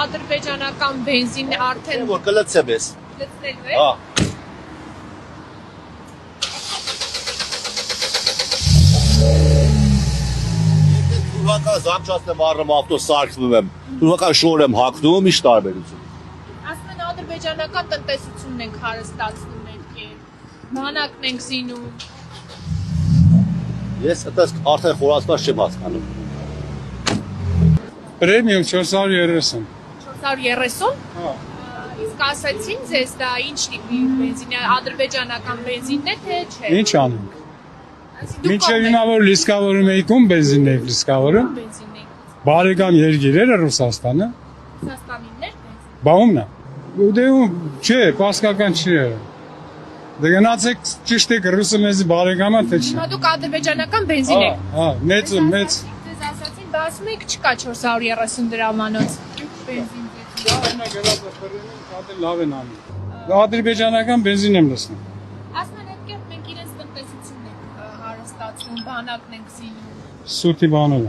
ադրբեջանական բենզինը արդեն Որ կլցեմ ես։ լցնելու է։ Հա։ Թուրքական զանգչացնեմ առնում ավտո սարքվում եմ։ Թուրքական շոր եմ հագնում, ի՞նչ տարբերություն։ Ասում են ադրբեջանական տնտեսությունն ենք հարստացնում երկեր, բանակն ենք զինում։ Ես այդպես արդեն խորացված չեմ հասկանում։ Պրեմիում 430։ 430։ Հա։ Իսկ ասացին ձեզ դա ինչ տիպի բենզին է, ադրբեջանական բենզինն է թե չէ։ Ինչ անենք։ Մինչև հիմա որ լիսկավորում էի ում բենզինն եք լիսկավորում։ բենզինն է։ Բարեկամ երկիրները Ռուսաստանը։ Ռուսաստանիններ բենզին։ Բա ումն է։ Դե չէ, պասկական չի է։ Դե գնացեք ճիշտ եք ռուսը մեզի բարեկամա թե չէ։ Հիմա դուք ադրբեջանական բենզին եք։ Հա, մեծ։ Ձեզ ասացին, բա ասում եք չկա 430 դրամանոց բենզին։ Դա այնա գնացը ֆրենին կատել լավ են անում։ Ադրբեջանական բենզին եմ լսնում։ Ասում են այդ կերպ մենք իրենց տնտեսությունն ենք հարստացնում, բանակն ենք զինում։ Սուտի բանով։